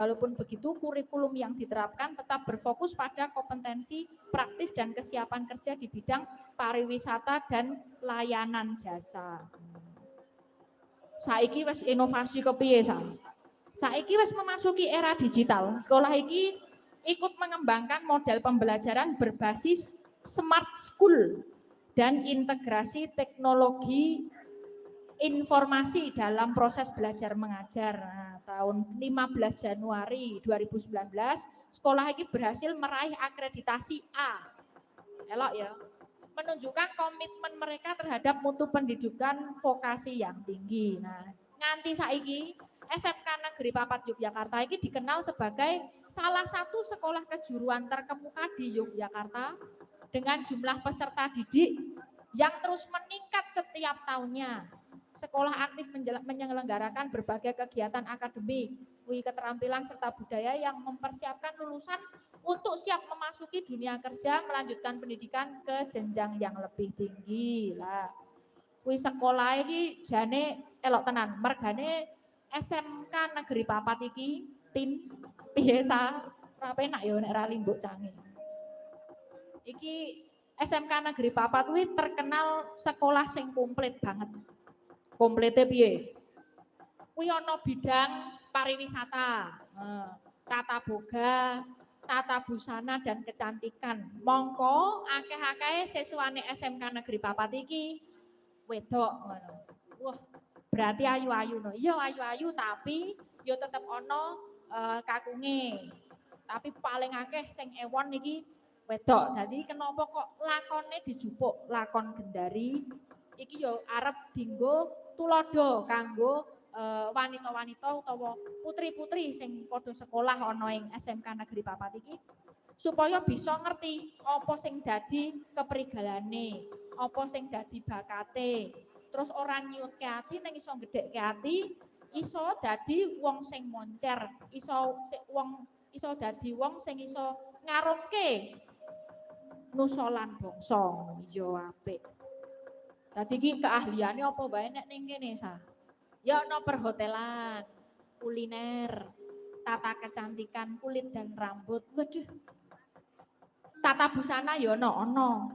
Walaupun begitu, kurikulum yang diterapkan tetap berfokus pada kompetensi praktis dan kesiapan kerja di bidang pariwisata dan layanan jasa. Saiki wis inovasi kepiye sa? Saiki wis memasuki era digital. Sekolah iki ikut mengembangkan model pembelajaran berbasis smart school dan integrasi teknologi informasi dalam proses belajar mengajar. Nah, tahun 15 Januari 2019, sekolah ini berhasil meraih akreditasi A. Elok ya. Menunjukkan komitmen mereka terhadap mutu pendidikan vokasi yang tinggi. Nah, nganti saiki SMK Negeri Papat Yogyakarta ini dikenal sebagai salah satu sekolah kejuruan terkemuka di Yogyakarta dengan jumlah peserta didik yang terus meningkat setiap tahunnya. Sekolah aktif menyelenggarakan berbagai kegiatan akademik, keterampilan serta budaya yang mempersiapkan lulusan untuk siap memasuki dunia kerja, melanjutkan pendidikan ke jenjang yang lebih tinggi lah. Sekolah ini jane elok tenan, mergane SMK Negeri Papat iki tin biasa rapenak ya nek ra limbuk canggih. Iki SMK Negeri Papat kuwi terkenal sekolah sing komplit banget. Komplete piye? Kuwi ana bidang pariwisata, tata boga, tata busana dan kecantikan. Mongko akeh-akeh siswane SMK Negeri Papat iki wedok ngono. Wah, berarti ayu-ayu no. Iya ayu-ayu tapi yo tetep ana kakunge. Tapi paling akeh sing ewon iki wedok. Jadi kenapa kok lakone dijupuk lakon Gendari iki yo arep dinggo tulodo kanggo wanita-wanita utawa putri-putri sing padha sekolah ana ing SMK Negeri Papat iki supaya bisa ngerti apa sing dadi keprigalane, apa sing dadi bakate. Terus ora nyuwutke ati ning iso gedhekke ati, iso dadi wong sing moncer, iso dadi wong sing iso ngarungke nusa lan bangsa. Iya apik. Dadi iki keahliane apa wae nek ning kene sa? Ya ana perhotelan, kuliner, tata kecantikan kulit dan rambut. Waduh. Tata busana ya ana.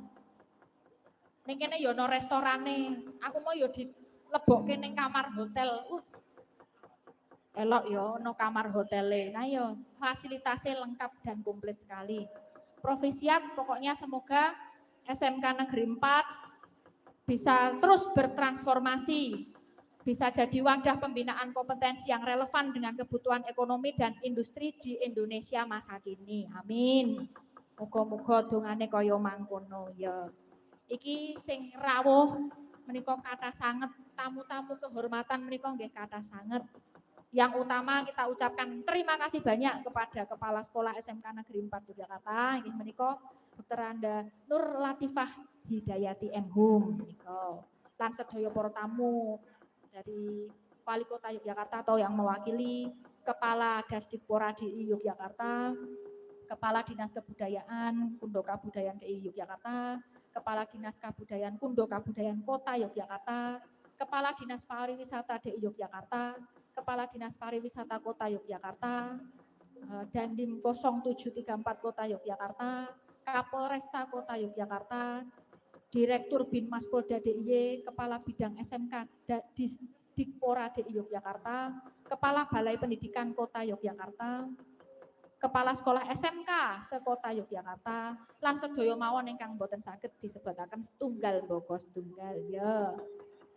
Ning kene ya ana restorane. Aku mau ya dilebokke ning kamar hotel. Elok ya ana kamar hotele. Nah ya fasilitasnya lengkap dan komplit sekali. Profisiat pokoknya semoga SMK Negeri 4 bisa terus bertransformasi, bisa jadi wadah pembinaan kompetensi yang relevan dengan kebutuhan ekonomi dan industri di Indonesia masa kini. Amin. Muga-muga dongane kaya mangkono ya. Iki sing rawuh menika kathah sanget, tamu-tamu kehormatan menika nggih kathah sanget. Yang utama kita ucapkan terima kasih banyak kepada Kepala Sekolah SMK Negeri 4 Yogyakarta inggih menika Dr. Anda Nur Latifah Hidayati Hum menika. Lan sedaya para tamu dari Wali Kota Yogyakarta atau yang mewakili Kepala Dasdikpora DI Yogyakarta, Kepala Dinas Kebudayaan Kundo Kabudayaan DI Yogyakarta, Kepala Dinas Kabudayaan Kundo Kabudayaan Kota Yogyakarta, Kepala Dinas Pariwisata DI Yogyakarta, Kepala Dinas Pariwisata Kota Yogyakarta, Dandim 0734 Kota Yogyakarta, Kapolresta Kota Yogyakarta, Direktur Binmas Polda DIY, Kepala Bidang SMK Dikpora DI Yogyakarta, Kepala Balai Pendidikan Kota Yogyakarta, Kepala Sekolah SMK sekota Yogyakarta, lan sedaya mawon ingkang boten saged disebutaken setunggal mboko setunggal ya.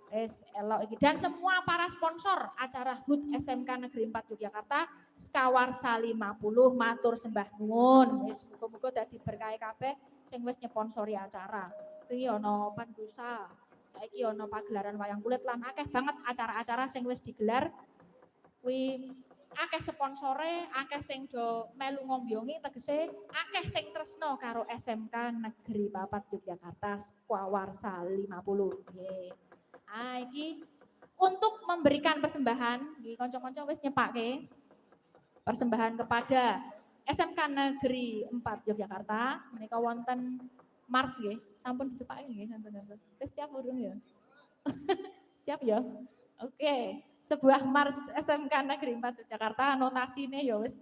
Elok iki dan semua para sponsor acara HUT SMK Negeri 4 Yogyakarta Skawarsa 50 matur sembah nuwun. Wis muga-muga dadi berkah kabeh sing wis nyponsori acara. Iki ana Pandusa, saiki ana pagelaran wayang kulit lan akeh banget acara-acara sing wis digelar. Kuwi akeh sponsore, akeh sing do melu ngombyongi tegese akeh sing tresno karo SMK Negeri Papat Yogyakarta Skawarsa 50. Nggih. Iki untuk memberikan persembahan, kanca-kanca wis nyepake persembahan kepada SMK Negeri 4 Yogyakarta menika wonten Mars nggih. Sampun disepake nggih kanca-kanca. Wis siap urung ya? Siap ya? Oke. sebuah Mars SMK Negeri 4 Yogyakarta anotasine ya wis